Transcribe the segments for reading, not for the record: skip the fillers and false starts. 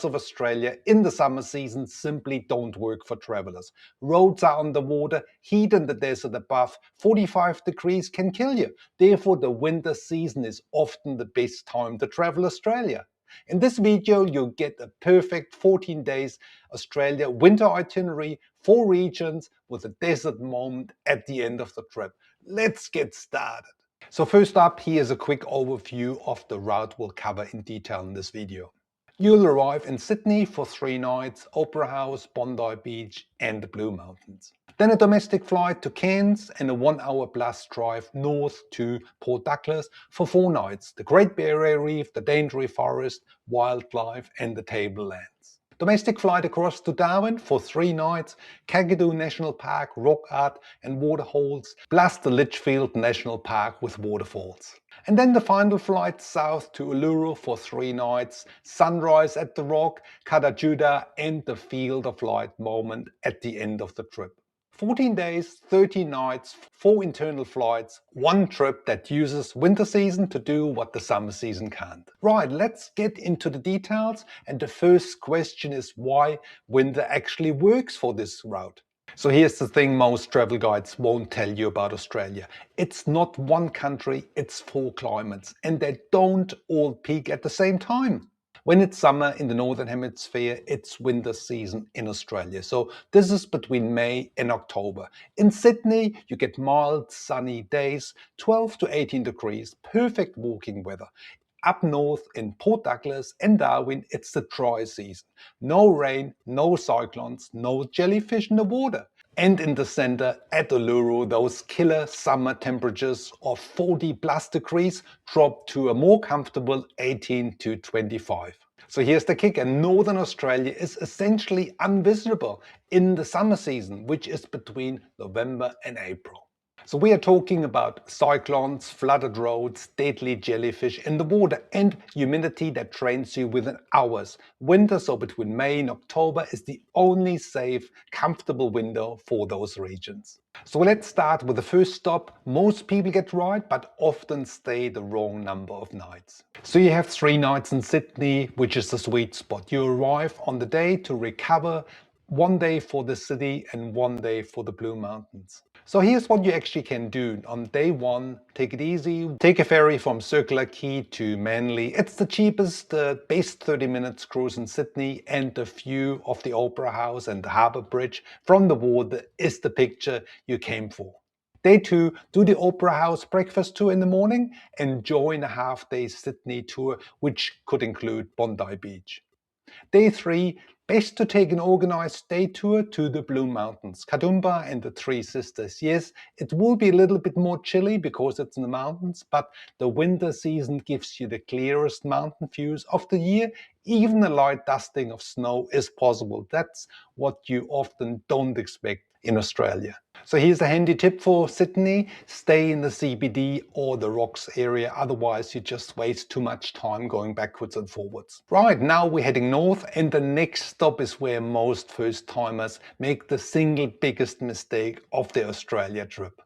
of Australia in the summer season simply don't work for travelers. Roads are underwater, heat in the desert above 45 degrees can kill you. Therefore, the winter season is often the best time to travel Australia. In this video, you'll get a perfect 14 days Australia winter itinerary, 4 regions with a desert moment at the end of the trip. Let's get started. So first up, here's a quick overview of the route we'll cover in detail in this video. You'll arrive in Sydney for 3 nights, Opera House, Bondi Beach and the Blue Mountains. Then a domestic flight to Cairns and a 1-hour plus drive north to Port Douglas for 4 nights, the Great Barrier Reef, the Daintree Forest, wildlife and the Tablelands. Domestic flight across to Darwin for 3 nights, Kakadu National Park, rock art and waterholes, plus the Litchfield National Park with waterfalls. And then the final flight south to Uluru for 3 nights, sunrise at the rock, Kakadu and the Field of Light moment at the end of the trip. 14 days, 30 nights, 4 internal flights, 1 trip that uses winter season to do what the summer season can't. Right, let's get into the details, and the first question is why winter actually works for this route. So here's the thing most travel guides won't tell you about Australia. It's not one country, it's 4 climates, and they don't all peak at the same time. When it's summer in the Northern Hemisphere, it's winter season in Australia. So this is between May and October. In Sydney, you get mild, sunny days, 12 to 18 degrees, perfect walking weather. Up north in Port Douglas and Darwin, it's the dry season. No rain, no cyclones, no jellyfish in the water. And in the center at Uluru, those killer summer temperatures of 40 plus degrees drop to a more comfortable 18 to 25. So here's the kicker: Northern Australia is essentially unvisitable in the summer season, which is between November and April. So we are talking about cyclones, flooded roads, deadly jellyfish in the water and humidity that drains you within hours. Winter, so between May and October, is the only safe, comfortable window for those regions. So let's start with the first stop. Most people get right, but often stay the wrong number of nights. So you have 3 nights in Sydney, which is the sweet spot. You arrive on the day to recover, 1 day for the city and 1 day for the Blue Mountains. So here's what you actually can do. On day 1, take it easy. Take a ferry from 𝗧𝗂𝘂𝗁𝗏 Quay to Manly. It's the cheapest, best 30 minutes cruise in Sydney, and the view of the Opera House and the Harbour Bridge from the water is the picture you came for. Day 2, do the Opera House breakfast tour in the morning and join a half-day Sydney tour, which could include Bondi Beach. Day 3, best to take an organized day tour to the Blue Mountains, 𝗬𝗏𝗯𝗏 and the 3 Sisters. Yes, it will be a little bit more chilly because it's in the mountains, but the winter season gives you the clearest mountain views of the year. Even a light dusting of snow is possible. That's what you often don't expect in Australia. So here's a handy tip for Sydney: stay in the CBD or the Rocks area, otherwise you just waste too much time going backwards and forwards. Right, now we're heading north, and the next stop is where most first-timers make the single biggest mistake of their Australia trip.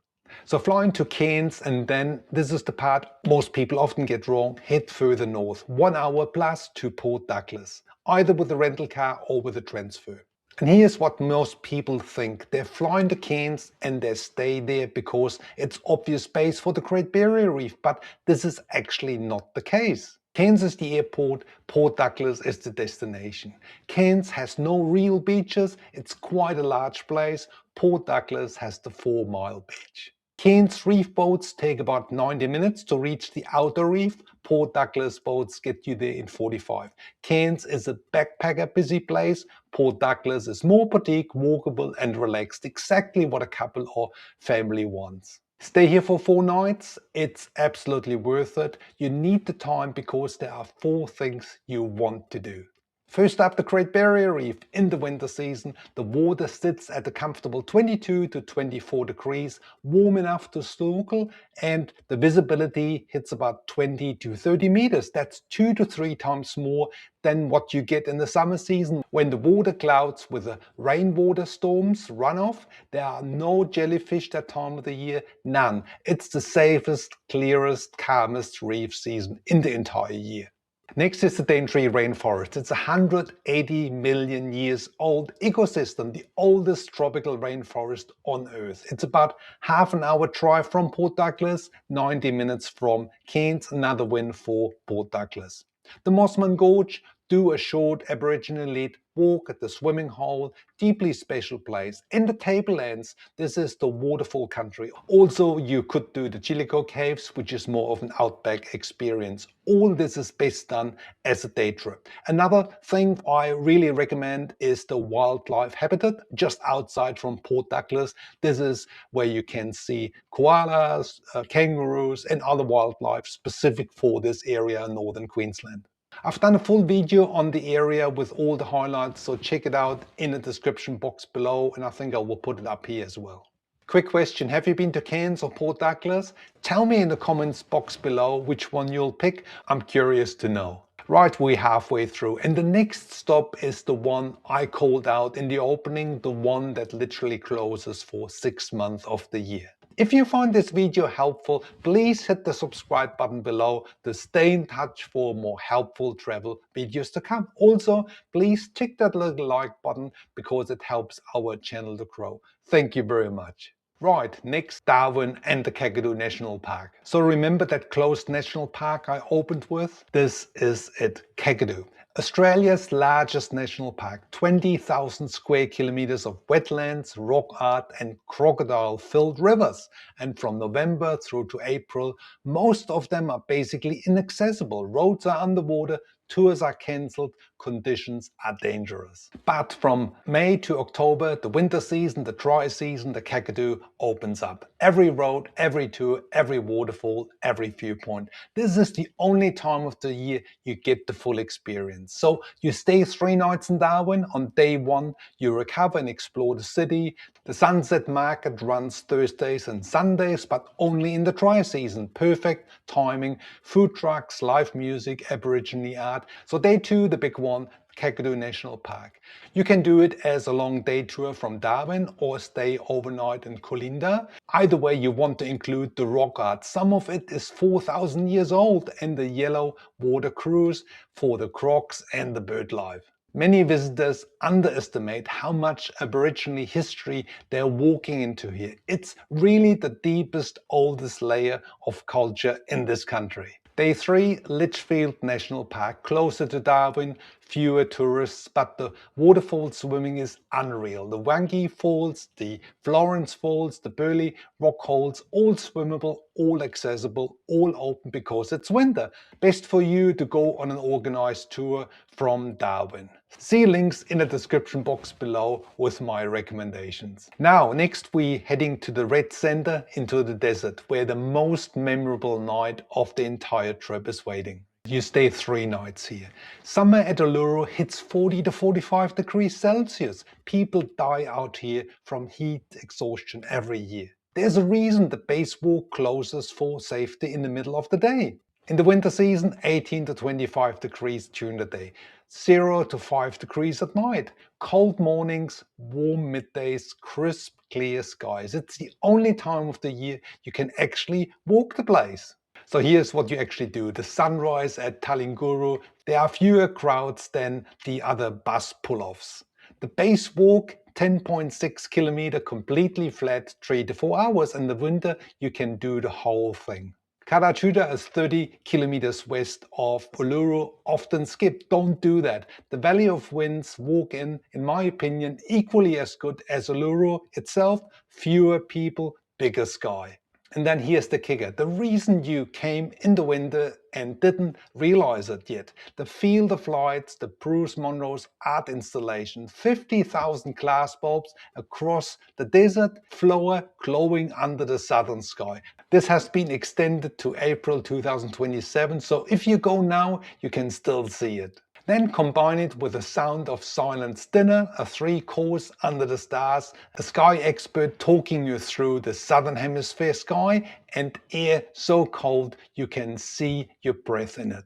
So flying to Cairns, and then, this is the part most people often get wrong, head further north, 1 hour plus to Port Douglas, either with a rental car or with a transfer. And here's what most people think: they're flying to Cairns and they stay there because it's obvious base for the Great Barrier Reef, but this is actually not the case. Cairns is the airport, Port Douglas is the destination. Cairns has no real beaches, it's quite a large place. Port Douglas has the 4-mile beach. Cairns reef boats take about 90 minutes to reach the outer reef. Port Douglas boats get you there in 45. Cairns is a backpacker busy place. Port Douglas is more boutique, walkable and relaxed, exactly what a couple or family wants. Stay here for 4 nights. It's absolutely worth it. You need the time because there are 4 things you want to do. First up, the Great Barrier Reef. In the winter season, the water sits at a comfortable 22 to 24 degrees, warm enough to snorkel, and the visibility hits about 20 to 30 meters. That's 2 to 3 times more than what you get in the summer season. When the water clouds with the rainwater storms run off, there are no jellyfish that time of the year, none. It's the safest, clearest, calmest reef season in the entire year. Next is the Daintree rainforest. It's a 180 million years old ecosystem, the oldest tropical rainforest on Earth. It's about half an hour drive from Port Douglas, 90 minutes from Cairns, another win for Port Douglas. The Mossman Gorge, do a short Aboriginal-led walk at the swimming hole, deeply special place. In the tablelands, this is the waterfall country. Also, you could do the 𝗬𝗂𝗂𝗯𝗲 caves, which is more of an outback experience. All this is best done as a day trip. Another thing I really recommend is the wildlife habitat just outside from Port Douglas. This is where you can see koalas, kangaroos and other wildlife specific for this area in northern Queensland. I've done a full video on the area with all the highlights, so check it out in the description box below, and I think I will put it up here as well. Quick question, have you been to Cairns or Port Douglas? Tell me in the comments box below which one you'll pick. I'm curious to know. Right, we're halfway through, and the next stop is the one I called out in the opening, the one that literally closes for 6 months of the year. If you find this video helpful, please hit the subscribe button below to stay in touch for more helpful travel videos to come. Also, please tick that little like button because it helps our channel to grow. Thank you very much. Right, next, Darwin and the Kakadu National Park. So remember that closed national park I opened with? This is it, Kakadu. Australia's largest national park, 20,000 square kilometers of wetlands, rock art and crocodile-filled rivers. And from November through to April, most of them are basically inaccessible. Roads are underwater, tours are cancelled, conditions are dangerous. But from May to October, the winter season, the dry season, the Kakadu opens up. Every road, every tour, every waterfall, every viewpoint. This is the only time of the year you get the full experience. So you stay 3 nights in Darwin. On day 1, you recover and explore the city. The sunset market runs Thursdays and Sundays, but only in the dry season. Perfect timing, food trucks, live music, Aboriginal art. So day 2, the big one, Kakadu National Park. You can do it as a long day tour from Darwin or stay overnight in Colinda. Either way, you want to include the rock art. Some of it is 4,000 years old, and the yellow water cruise for the crocs and the bird life. Many visitors underestimate how much Aboriginal history they're walking into here. It's really the deepest, oldest layer of culture in this country. Day 3, Litchfield National Park, closer to Darwin, fewer tourists, but the waterfall swimming is unreal. The 𝗺𝗺𝗃𝗃 Falls, the Florence Falls, the Burleigh rock holes, all swimmable, all accessible, all open because it's winter. Best for you to go on an organized tour from Darwin. See links in the description box below with my recommendations. Now, next we're heading to the Red Centre into the desert, where the most memorable night of the entire trip is waiting. You stay 3 nights here. Summer at Uluru hits 40 to 45 degrees Celsius. People die out here from heat exhaustion every year. There's a reason the base walk closes for safety in the middle of the day. In the winter season, 18 to 25 degrees during the day, 0 to 5 degrees at night. Cold mornings, warm middays, crisp, clear skies. It's the only time of the year you can actually walk the place. So here's what you actually do. The sunrise at Darwin Uluru, there are fewer crowds than the other bus pull-offs. The base walk, 10.6 kilometer, completely flat, 3 to 4 hours. In the winter, you can do the whole thing. Kakadu is 30 kilometers west of Uluru, often skipped. Don't do that. The Valley of Winds walk in my opinion, equally as good as Uluru itself. Fewer people, bigger sky. And then here's the kicker. The reason you came in the winter and didn't realize it yet. The Field of Lights, the Bruce Monroe's art installation, 50,000 glass bulbs across the desert floor glowing under the southern sky. This has been extended to April 2027, so if you go now, you can still see it. Then combine it with the Sound of Silence dinner, a 3-course under the stars, a sky expert talking you through the southern hemisphere sky, and air so cold you can see your breath in it.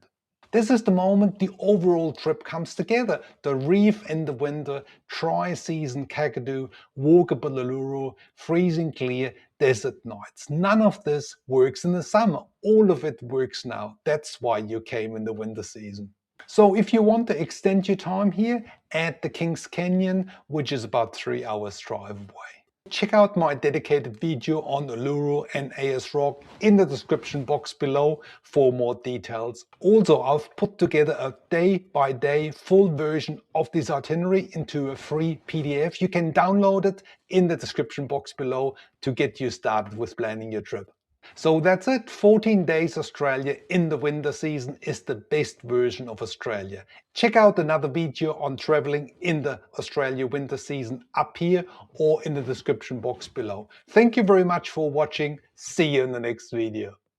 This is the moment the overall trip comes together. The reef in the winter, dry season Kakadu, walkable Uluru, freezing clear desert nights. None of this works in the summer. All of it works now. That's why you came in the winter season. So if you want to extend your time here, add the Kings Canyon, which is about 3 hours drive away. Check out my dedicated video on Uluru and Ayers Rock in the description box below for more details. Also, I've put together a day-by-day full version of this itinerary into a free PDF. You can download it in the description box below to get you started with planning your trip. So that's it. 14 days Australia in the winter season is the best version of Australia. Check out another video on traveling in the Australia winter season up here or in the description box below. Thank you very much for watching. See you in the next video.